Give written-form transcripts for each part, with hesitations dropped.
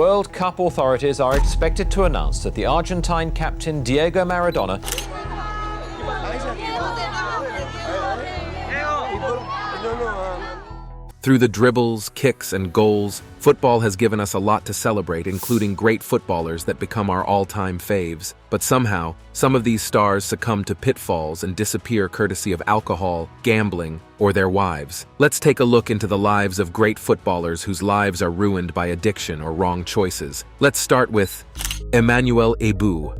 World Cup authorities are expected to announce that the Argentine captain Diego Maradona Through the dribbles, kicks, and goals, football has given us a lot to celebrate, including great footballers that become our all-time faves. But somehow, some of these stars succumb to pitfalls and disappear courtesy of alcohol, gambling, or their wives. Let's take a look into the lives of great footballers whose lives are ruined by addiction or wrong choices. Let's start with Emmanuel Ebou.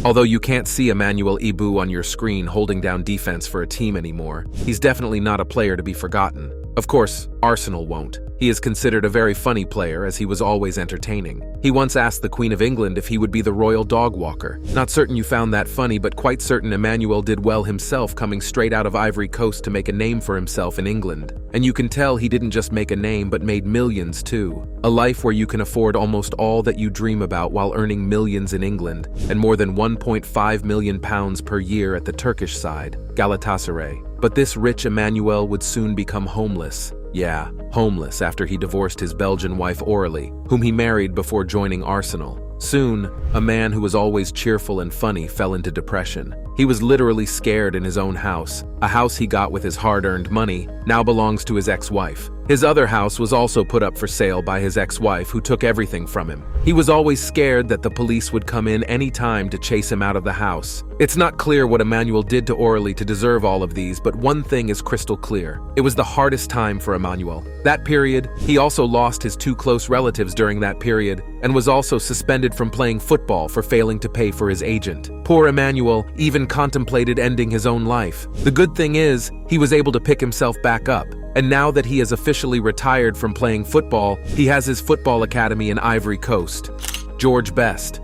Although you can't see Emmanuel Ebou on your screen holding down defense for a team anymore, he's definitely not a player to be forgotten. Of course, Arsenal won't. He is considered a very funny player as he was always entertaining. He once asked the Queen of England if he would be the royal dog walker. Not certain you found that funny, but quite certain Emmanuel did well himself, coming straight out of Ivory Coast to make a name for himself in England. And you can tell he didn't just make a name but made millions too. A life where you can afford almost all that you dream about while earning millions in England, and more than £1.5 million per year at the Turkish side, Galatasaray. But this rich Emmanuel would soon become homeless. Yeah, homeless after he divorced his Belgian wife Aurélie, whom he married before joining Arsenal. Soon, a man who was always cheerful and funny fell into depression. He was literally scared in his own house. A house he got with his hard-earned money now belongs to his ex-wife. His other house was also put up for sale by his ex-wife, who took everything from him. He was always scared that the police would come in any time to chase him out of the house. It's not clear what Emmanuel did to Aurélie to deserve all of these, but one thing is crystal clear. It was the hardest time for Emmanuel. That period, he also lost his two close relatives during that period, and was also suspended from playing football for failing to pay for his agent. Poor Emmanuel even contemplated ending his own life. The good thing is, he was able to pick himself back up. And now that he is officially retired from playing football, he has his football academy in Ivory Coast. George Best.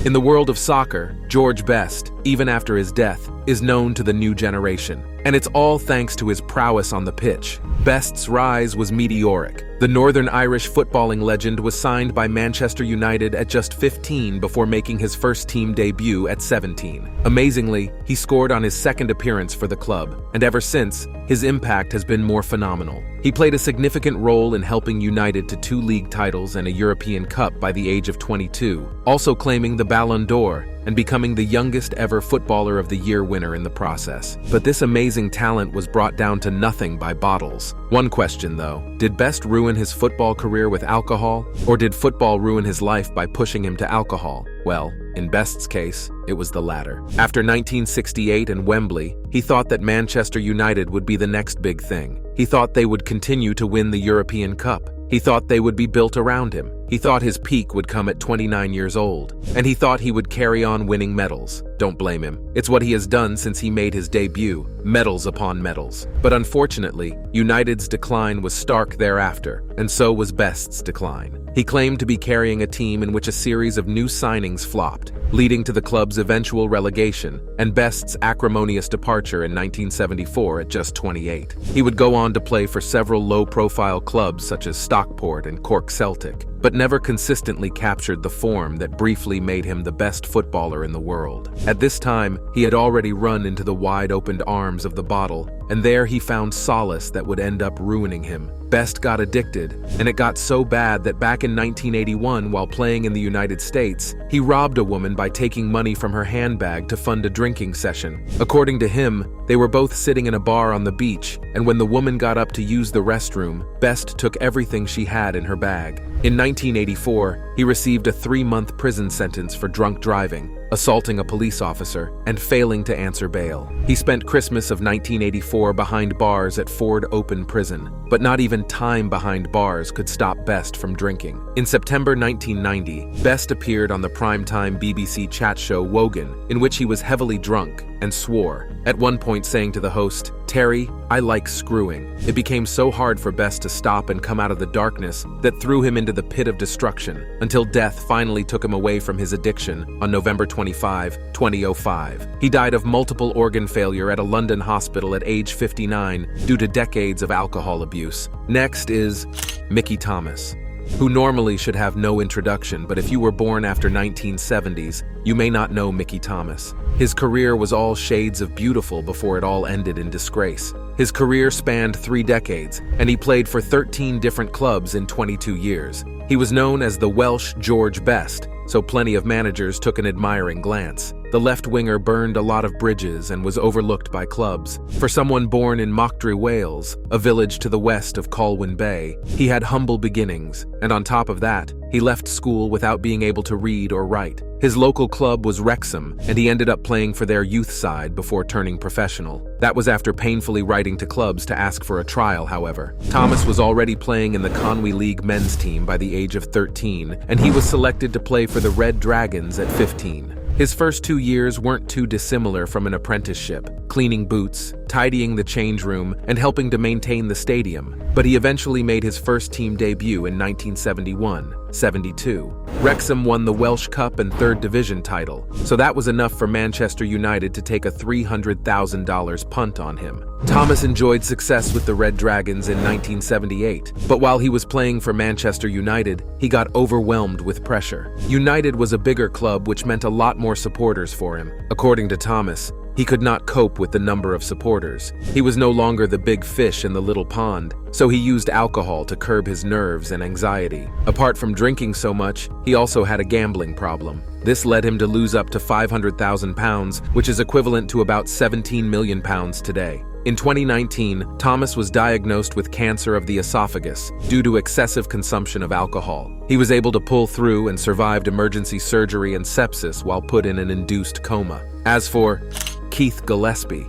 In the world of soccer, George Best, even after his death, is known to the new generation. And it's all thanks to his prowess on the pitch. Best's rise was meteoric. The Northern Irish footballing legend was signed by Manchester United at just 15 before making his first team debut at 17. Amazingly, he scored on his second appearance for the club, and ever since, his impact has been more phenomenal. He played a significant role in helping United to 2 league titles and a European Cup by the age of 22, also claiming the Ballon d'Or and becoming the youngest ever Footballer of the Year winner in the process. But this amazing talent was brought down to nothing by bottles. One question though, did Best ruin his football career with alcohol, or did football ruin his life by pushing him to alcohol? Well, in Best's case, it was the latter. After 1968 and Wembley, he thought that Manchester United would be the next big thing. He thought they would continue to win the European Cup. He thought they would be built around him. He thought his peak would come at 29 years old. And he thought he would carry on winning medals. Don't blame him. It's what he has done since he made his debut, medals upon medals. But unfortunately, United's decline was stark thereafter, and so was Best's decline. He claimed to be carrying a team in which a series of new signings flopped, leading to the club's eventual relegation and Best's acrimonious departure in 1974 at just 28. He would go on to play for several low-profile clubs such as Stockport and Cork Celtic, but never consistently captured the form that briefly made him the best footballer in the world. At this time, he had already run into the wide-opened arms of the bottle, and there he found solace that would end up ruining him. Best got addicted, and it got so bad that back in 1981, while playing in the United States, he robbed a woman by taking money from her handbag to fund a drinking session. According to him, they were both sitting in a bar on the beach, and when the woman got up to use the restroom, Best took everything she had in her bag. In 1984, he received a 3-month prison sentence for drunk driving, assaulting a police officer, and failing to answer bail. He spent Christmas of 1984 behind bars at Ford Open Prison, but not even time behind bars could stop Best from drinking. In September 1990, Best appeared on the primetime BBC chat show Wogan, in which he was heavily drunk and swore, at one point saying to the host, "Terry, I like screwing." It became so hard for Best to stop and come out of the darkness that threw him into the pit of destruction, until death finally took him away from his addiction on November 25, 2005. He died of multiple organ failure at a London hospital at age 59 due to decades of alcohol abuse. Next is Mickey Thomas, who normally should have no introduction, but if you were born after 1970s, you may not know Mickey Thomas. His career was all shades of beautiful before it all ended in disgrace. His career spanned 3 decades, and he played for 13 different clubs in 22 years. He was known as the Welsh George Best, so plenty of managers took an admiring glance. The left winger burned a lot of bridges and was overlooked by clubs. For someone born in Mochtry, Wales, a village to the west of Colwyn Bay, he had humble beginnings, and on top of that, he left school without being able to read or write. His local club was Wrexham, and he ended up playing for their youth side before turning professional. That was after painfully writing to clubs to ask for a trial, however. Thomas was already playing in the Conwy League men's team by the age of 13, and he was selected to play for the Red Dragons at 15. His first 2 years weren't too dissimilar from an apprenticeship, cleaning boots, tidying the change room, and helping to maintain the stadium, but he eventually made his first team debut in 1971-72. Wrexham won the Welsh Cup and 3rd Division title, so that was enough for Manchester United to take a $300,000 punt on him. Thomas enjoyed success with the Red Dragons in 1978, but while he was playing for Manchester United, he got overwhelmed with pressure. United was a bigger club, which meant a lot more supporters for him. According to Thomas, he could not cope with the number of supporters. He was no longer the big fish in the little pond, so he used alcohol to curb his nerves and anxiety. Apart from drinking so much, he also had a gambling problem. This led him to lose up to £500,000, which is equivalent to about £17 million today. In 2019, Thomas was diagnosed with cancer of the esophagus due to excessive consumption of alcohol. He was able to pull through and survived emergency surgery and sepsis while put in an induced coma. As for Keith Gillespie,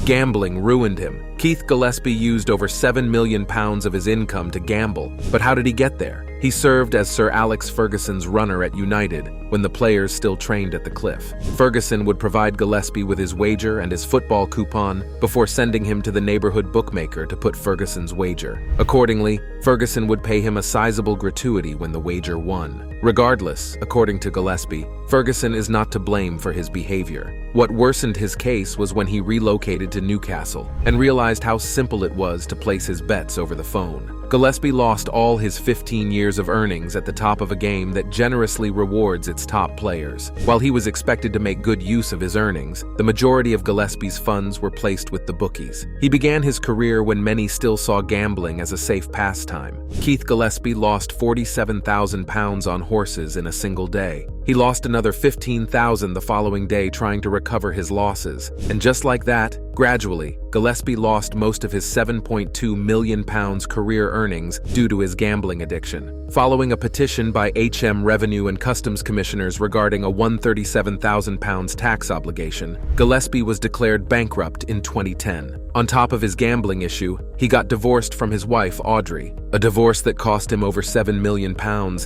gambling ruined him. Keith Gillespie used over £7 million of his income to gamble, but how did he get there? He served as Sir Alex Ferguson's runner at United when the players still trained at the Cliff. Ferguson would provide Gillespie with his wager and his football coupon before sending him to the neighborhood bookmaker to put Ferguson's wager. Accordingly, Ferguson would pay him a sizable gratuity when the wager won. Regardless, according to Gillespie, Ferguson is not to blame for his behavior. What worsened his case was when he relocated to Newcastle and realized how simple it was to place his bets over the phone. Gillespie lost all his 15 years of earnings at the top of a game that generously rewards its top players. While he was expected to make good use of his earnings, the majority of Gillespie's funds were placed with the bookies. He began his career when many still saw gambling as a safe pastime. Keith Gillespie lost £47,000 on horses in a single day. He lost another $15,000 the following day trying to recover his losses. And just like that, gradually, Gillespie lost most of his £7.2 million career earnings due to his gambling addiction. Following a petition by HM Revenue and Customs Commissioners regarding a £137,000 tax obligation, Gillespie was declared bankrupt in 2010. On top of his gambling issue, he got divorced from his wife, Audrey, a divorce that cost him over £7 million,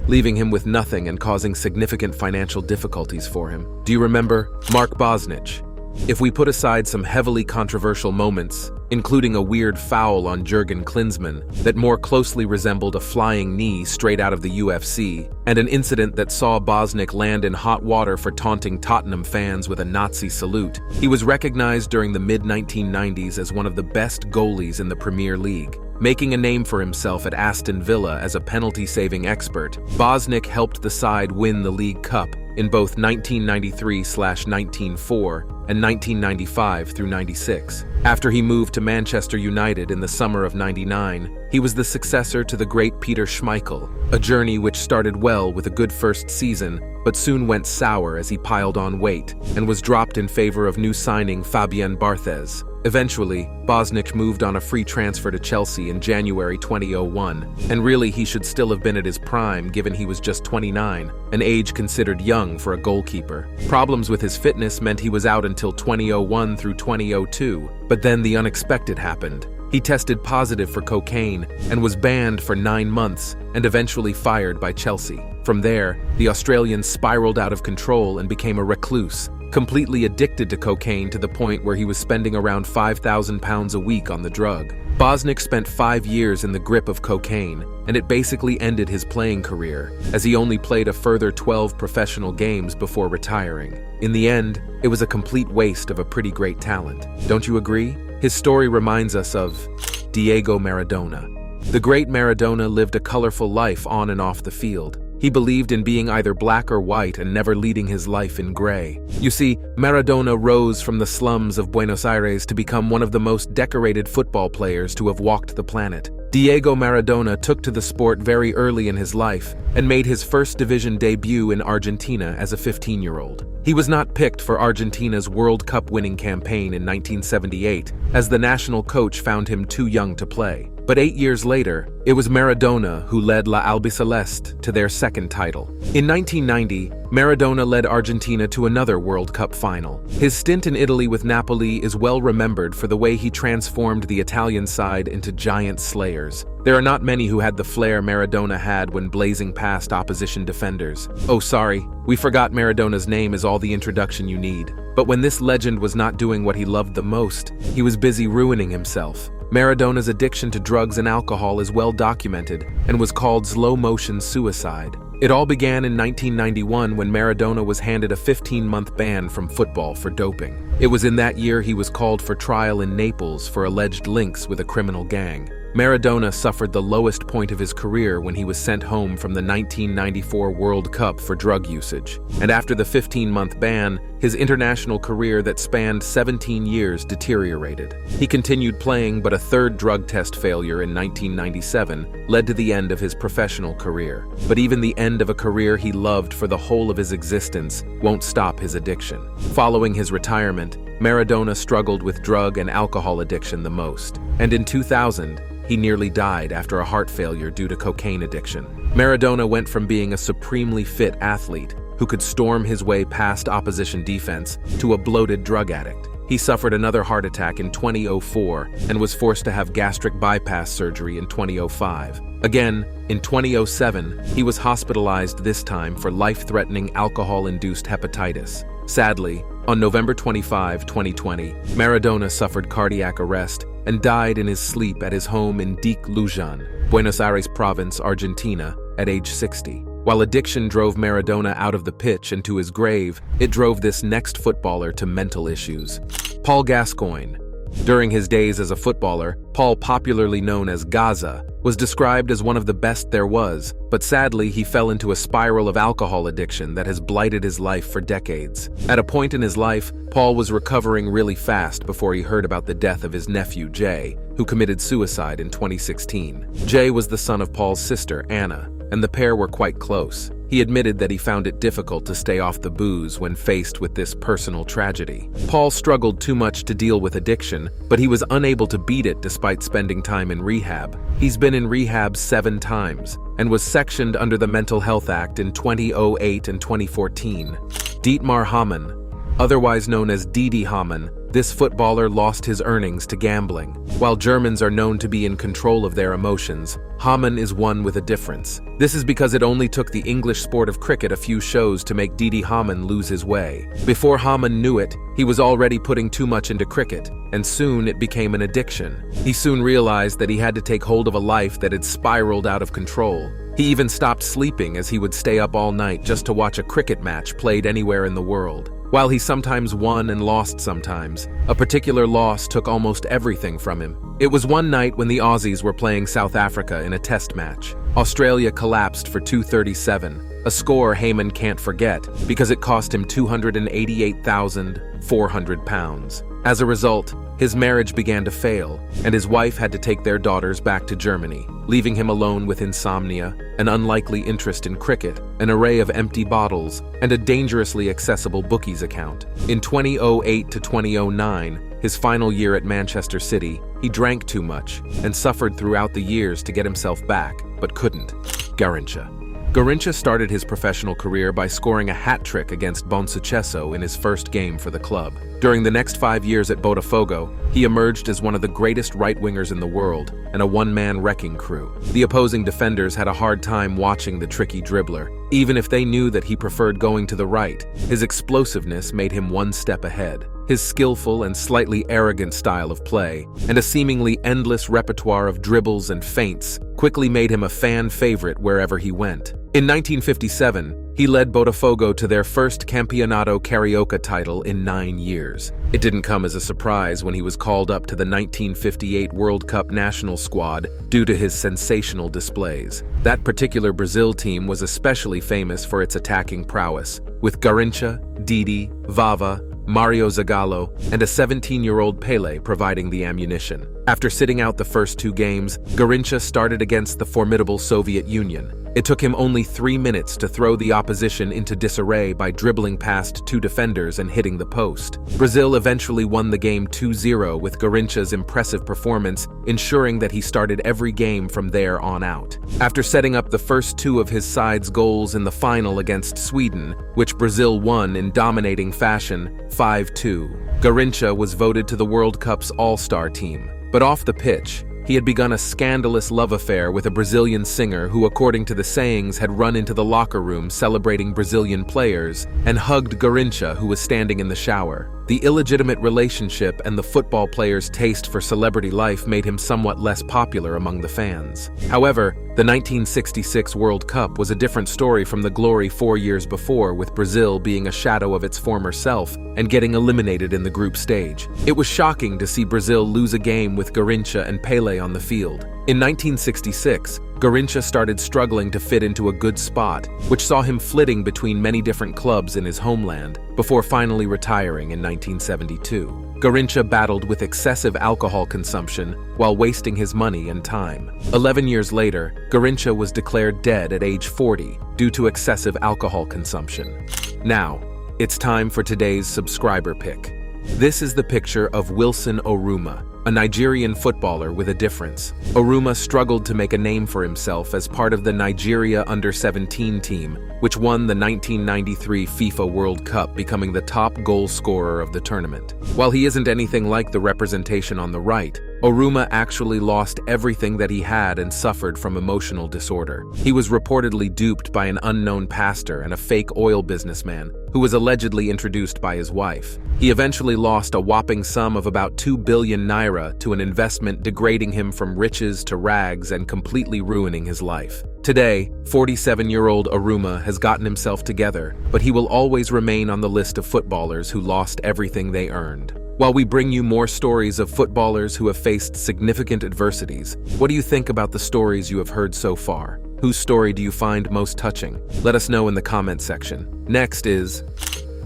leaving him with nothing and causing significant financial difficulties for him. Do you remember Mark Bosnich? If we put aside some heavily controversial moments, including a weird foul on Jurgen Klinsmann that more closely resembled a flying knee straight out of the UFC, and an incident that saw Bosnich land in hot water for taunting Tottenham fans with a Nazi salute, he was recognized during the mid-1990s as one of the best goalies in the Premier League. Making a name for himself at Aston Villa as a penalty-saving expert, Bosnich helped the side win the League Cup in both 1993-1994 and 1995-96. After he moved to Manchester United in the summer of '99, he was the successor to the great Peter Schmeichel, a journey which started well with a good first season, but soon went sour as he piled on weight and was dropped in favor of new signing Fabien Barthez. Eventually, Bosnich moved on a free transfer to Chelsea in January 2001, and really he should still have been at his prime given he was just 29, an age considered young for a goalkeeper. Problems with his fitness meant he was out until 2001 through 2002, but then the unexpected happened. He tested positive for cocaine and was banned for 9 months and eventually fired by Chelsea. From there, the Australian spiraled out of control and became a recluse, completely addicted to cocaine to the point where he was spending around £5,000 a week on the drug. Bosnich spent 5 years in the grip of cocaine, and it basically ended his playing career, as he only played a further 12 professional games before retiring. In the end, it was a complete waste of a pretty great talent. Don't you agree? His story reminds us of Diego Maradona. The great Maradona lived a colorful life on and off the field. He believed in being either black or white and never leading his life in gray. You see, Maradona rose from the slums of Buenos Aires to become one of the most decorated football players to have walked the planet. Diego Maradona took to the sport very early in his life and made his first division debut in Argentina as a 15-year-old. He was not picked for Argentina's World Cup winning campaign in 1978, as the national coach found him too young to play. But 8 years later, it was Maradona who led La Albiceleste to their second title. In 1990, Maradona led Argentina to another World Cup final. His stint in Italy with Napoli is well remembered for the way he transformed the Italian side into giant slayers. There are not many who had the flair Maradona had when blazing past opposition defenders. Oh, sorry, we forgot Maradona's name is all the introduction you need. But when this legend was not doing what he loved the most, he was busy ruining himself. Maradona's addiction to drugs and alcohol is well documented and was called slow-motion suicide. It all began in 1991 when Maradona was handed a 15-month ban from football for doping. It was in that year he was called for trial in Naples for alleged links with a criminal gang. Maradona suffered the lowest point of his career when he was sent home from the 1994 World Cup for drug usage. And after the 15-month ban, his international career that spanned 17 years deteriorated. He continued playing, but a third drug test failure in 1997 led to the end of his professional career. But even the end of a career he loved for the whole of his existence won't stop his addiction. Following his retirement, Maradona struggled with drug and alcohol addiction the most. And in 2000, he nearly died after a heart failure due to cocaine addiction. Maradona went from being a supremely fit athlete who could storm his way past opposition defense to a bloated drug addict. He suffered another heart attack in 2004 and was forced to have gastric bypass surgery in 2005. Again, in 2007, he was hospitalized, this time for life-threatening alcohol-induced hepatitis. Sadly, on November 25, 2020, Maradona suffered cardiac arrest and died in his sleep at his home in Dique Lujan, Buenos Aires province, Argentina, at age 60. While addiction drove Maradona out of the pitch and to his grave, it drove this next footballer to mental issues. Paul Gascoigne. During his days as a footballer, Paul, popularly known as Gaza, was described as one of the best there was, but sadly he fell into a spiral of alcohol addiction that has blighted his life for decades. At a point in his life, Paul was recovering really fast before he heard about the death of his nephew Jay, who committed suicide in 2016. Jay was the son of Paul's sister, Anna, and the pair were quite close. He admitted that he found it difficult to stay off the booze when faced with this personal tragedy. Paul struggled too much to deal with addiction, but he was unable to beat it despite spending time in rehab. He's been in rehab 7 times and was sectioned under the Mental Health Act in 2008 and 2014. Dietmar Hamann, otherwise known as Didi Hamann, this footballer lost his earnings to gambling. While Germans are known to be in control of their emotions, Hamann is one with a difference. This is because it only took the English sport of cricket a few shows to make Didi Hamann lose his way. Before Hamann knew it, he was already putting too much into cricket, and soon it became an addiction. He soon realized that he had to take hold of a life that had spiraled out of control. He even stopped sleeping as he would stay up all night just to watch a cricket match played anywhere in the world. While he sometimes won and lost sometimes, a particular loss took almost everything from him. It was one night when the Aussies were playing South Africa in a test match. Australia collapsed for 237, a score Hamann can't forget because it cost him £288,400. As a result, his marriage began to fail, and his wife had to take their daughters back to Germany, leaving him alone with insomnia, an unlikely interest in cricket, an array of empty bottles, and a dangerously accessible bookies account. In 2008 to 2009, his final year at Manchester City, he drank too much and suffered throughout the years to get himself back, but couldn't. Garrincha. Garrincha started his professional career by scoring a hat-trick against Bonsucesso in his first game for the club. During the next 5 years at Botafogo, he emerged as one of the greatest right-wingers in the world and a one-man wrecking crew. The opposing defenders had a hard time watching the tricky dribbler. Even if they knew that he preferred going to the right, his explosiveness made him one step ahead. His skillful and slightly arrogant style of play, and a seemingly endless repertoire of dribbles and feints, quickly made him a fan favorite wherever he went. In 1957, he led Botafogo to their first Campeonato Carioca title in 9 years. It didn't come as a surprise when he was called up to the 1958 World Cup national squad due to his sensational displays. That particular Brazil team was especially famous for its attacking prowess, with Garrincha, Didi, Vava, Mario Zagallo, and a 17-year-old Pelé providing the ammunition. After sitting out the first 2 games, Garrincha started against the formidable Soviet Union. It took him only 3 minutes to throw the opposition into disarray by dribbling past 2 defenders and hitting the post. Brazil eventually won the game 2-0 with Garrincha's impressive performance, ensuring that he started every game from there on out. After setting up the first 2 of his side's goals in the final against Sweden, which Brazil won in dominating fashion, 5-2, Garrincha was voted to the World Cup's All-Star team. But off the pitch, he had begun a scandalous love affair with a Brazilian singer who, according to the sayings, had run into the locker room celebrating Brazilian players and hugged Garrincha, who was standing in the shower. The illegitimate relationship and the football player's taste for celebrity life made him somewhat less popular among the fans. However, the 1966 World Cup was a different story from the glory 4 years before, with Brazil being a shadow of its former self and getting eliminated in the group stage. It was shocking to see Brazil lose a game with Garrincha and Pelé on the field. In 1966, Garrincha started struggling to fit into a good spot, which saw him flitting between many different clubs in his homeland, before finally retiring in 1972. Garrincha battled with excessive alcohol consumption while wasting his money and time. 11 years later, Garrincha was declared dead at age 40 due to excessive alcohol consumption. Now, it's time for today's subscriber pick. This is the picture of Wilson Oruma, a Nigerian footballer with a difference. Oruma struggled to make a name for himself as part of the Nigeria under-17 team, which won the 1993 FIFA World Cup, becoming the top goal scorer of the tournament. While he isn't anything like the representation on the right, Oruma actually lost everything that he had and suffered from emotional disorder. He was reportedly duped by an unknown pastor and a fake oil businessman who was allegedly introduced by his wife. He eventually lost a whopping sum of about 2 billion naira to an investment, degrading him from riches to rags and completely ruining his life. Today, 47-year-old Oruma has gotten himself together, but he will always remain on the list of footballers who lost everything they earned. While we bring you more stories of footballers who have faced significant adversities, what do you think about the stories you have heard so far? Whose story do you find most touching? Let us know in the comment section. Next is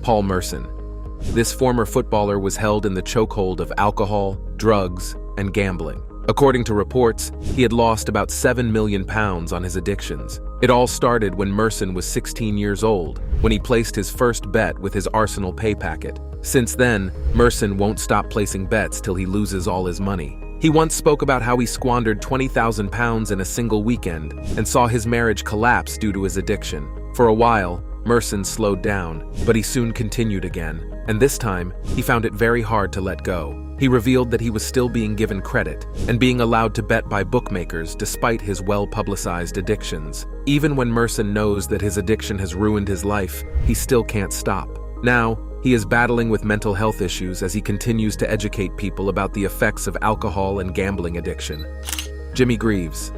Paul Merson. This former footballer was held in the chokehold of alcohol, drugs, and gambling. According to reports, he had lost about £7 million on his addictions. It all started when Merson was 16 years old, when he placed his first bet with his Arsenal pay packet. Since then, Merson won't stop placing bets till he loses all his money. He once spoke about how he squandered £20,000 in a single weekend and saw his marriage collapse due to his addiction. For a while, Merson slowed down, but he soon continued again, and this time, he found it very hard to let go. He revealed that he was still being given credit and being allowed to bet by bookmakers despite his well-publicized addictions. Even when Merson knows that his addiction has ruined his life, he still can't stop. Now, he is battling with mental health issues as he continues to educate people about the effects of alcohol and gambling addiction. Jimmy Greaves.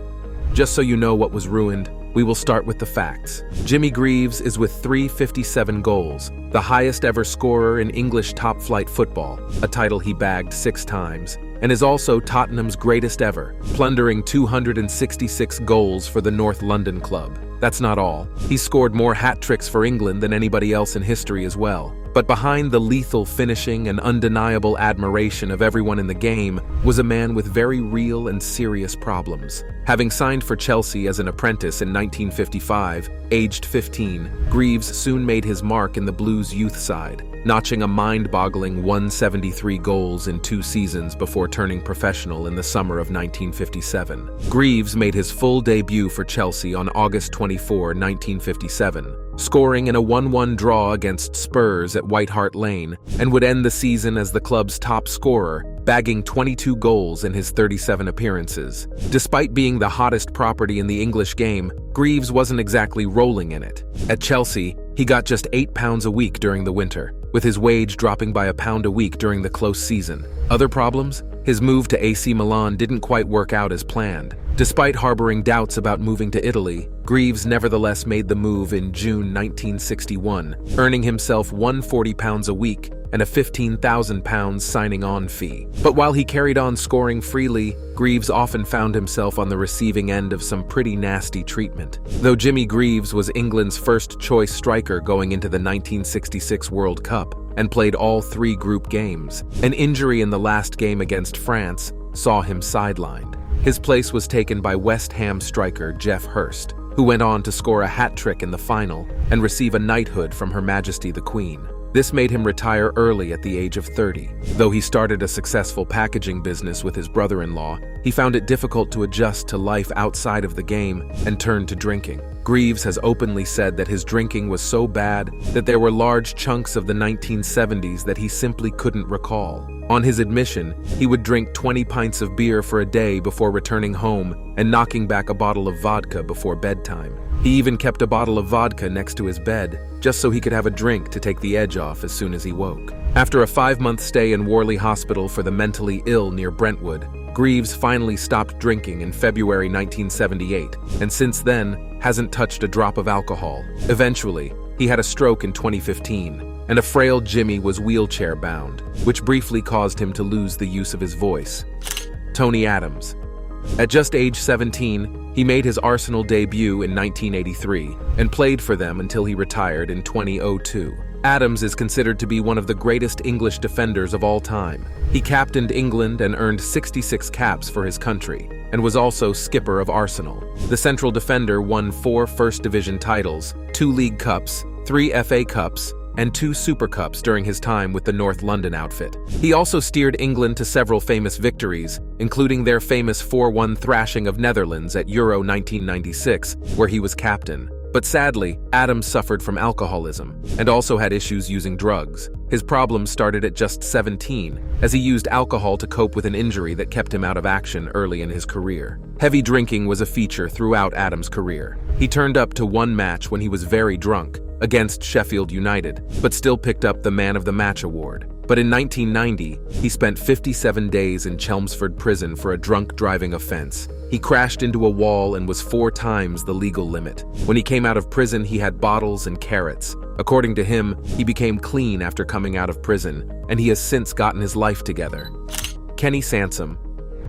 Just so you know what was ruined, we will start with the facts. Jimmy Greaves is with 357 goals, the highest ever scorer in English top-flight football, a title he bagged 6 times, and is also Tottenham's greatest ever, plundering 266 goals for the North London club. That's not all. He scored more hat-tricks for England than anybody else in history as well. But behind the lethal finishing and undeniable admiration of everyone in the game was a man with very real and serious problems. Having signed for Chelsea as an apprentice in 1955, aged 15, Greaves soon made his mark in the Blues' youth side, notching a mind-boggling 173 goals in 2 seasons before turning professional in the summer of 1957. Greaves made his full debut for Chelsea on August 24, 1957, scoring in a 1-1 draw against Spurs at White Hart Lane, and would end the season as the club's top scorer, bagging 22 goals in his 37 appearances. Despite being the hottest property in the English game, Greaves wasn't exactly rolling in it. At Chelsea, he got just £8 a week during the winter, with his wage dropping by £1 a week during the close season. Other problems? His move to AC Milan didn't quite work out as planned. Despite harboring doubts about moving to Italy, Greaves nevertheless made the move in June 1961, earning himself £140 a week and a £15,000 signing-on fee. But while he carried on scoring freely, Greaves often found himself on the receiving end of some pretty nasty treatment. Though Jimmy Greaves was England's first-choice striker going into the 1966 World Cup and played all 3 group games, an injury in the last game against France saw him sidelined. His place was taken by West Ham striker Geoff Hurst, who went on to score a hat-trick in the final and receive a knighthood from Her Majesty the Queen. This made him retire early at the age of 30. Though he started a successful packaging business with his brother-in-law, he found it difficult to adjust to life outside of the game and turned to drinking. Greaves has openly said that his drinking was so bad that there were large chunks of the 1970s that he simply couldn't recall. On his admission, he would drink 20 pints of beer for a day before returning home and knocking back a bottle of vodka before bedtime. He even kept a bottle of vodka next to his bed, just so he could have a drink to take the edge off as soon as he woke. After a 5-month stay in Worley Hospital for the mentally ill near Brentwood, Greaves finally stopped drinking in February 1978, and since then hasn't touched a drop of alcohol. Eventually, he had a stroke in 2015, and a frail Jimmy was wheelchair-bound, which briefly caused him to lose the use of his voice. Tony Adams. At just age 17, he made his Arsenal debut in 1983 and played for them until he retired in 2002. Adams is considered to be one of the greatest English defenders of all time. He captained England and earned 66 caps for his country, and was also skipper of Arsenal. The central defender won 4 First Division titles, 2 League Cups, 3 FA Cups, and 2 Super Cups during his time with the North London outfit. He also steered England to several famous victories, including their famous 4-1 thrashing of Netherlands at Euro 1996, where he was captain. But sadly, Adams suffered from alcoholism and also had issues using drugs. His problems started at just 17, as he used alcohol to cope with an injury that kept him out of action early in his career. Heavy drinking was a feature throughout Adams' career. He turned up to one match when he was very drunk, against Sheffield United, but still picked up the Man of the Match award. But in 1990, he spent 57 days in Chelmsford prison for a drunk driving offense. He crashed into a wall and was 4 times the legal limit. When he came out of prison, he had bottles and carrots. According to him, he became clean after coming out of prison, and he has since gotten his life together. Kenny Sansom.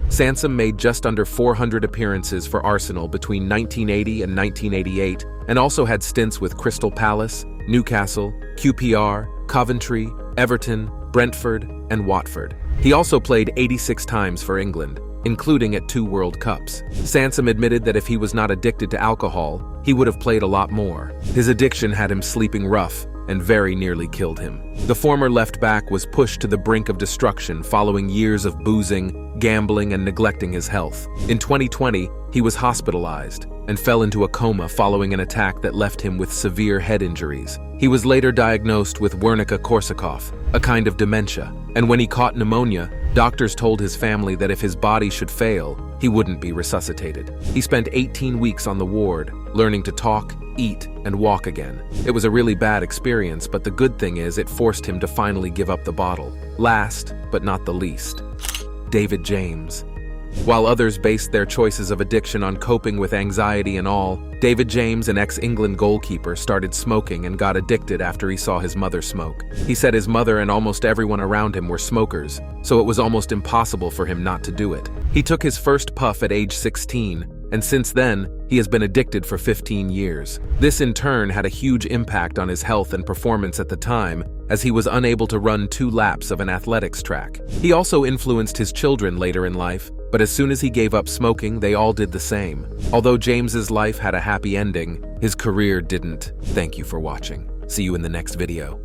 Sansom made just under 400 appearances for Arsenal between 1980 and 1988, and also had stints with Crystal Palace, Newcastle, QPR, Coventry, Everton, Brentford, and Watford. He also played 86 times for England, including at 2 World Cups. Sansom admitted that if he was not addicted to alcohol, he would have played a lot more. His addiction had him sleeping rough and very nearly killed him. The former left-back was pushed to the brink of destruction following years of boozing, gambling, and neglecting his health. In 2020, he was hospitalized and fell into a coma following an attack that left him with severe head injuries. He was later diagnosed with Wernicke-Korsakoff, a kind of dementia, and when he caught pneumonia, doctors told his family that if his body should fail, he wouldn't be resuscitated. He spent 18 weeks on the ward, learning to talk, eat, and walk again. It was a really bad experience, but the good thing is it forced him to finally give up the bottle. Last, but not the least, David James. While others based their choices of addiction on coping with anxiety and all, David James, an ex-England goalkeeper, started smoking and got addicted after he saw his mother smoke. He said his mother and almost everyone around him were smokers, so it was almost impossible for him not to do it. He took his first puff at age 16, and since then, he has been addicted for 15 years. This in turn had a huge impact on his health and performance at the time, as he was unable to run 2 laps of an athletics track. He also influenced his children later in life, but as soon as he gave up smoking, they all did the same. Although James's life had a happy ending, his career didn't. Thank you for watching. See you in the next video.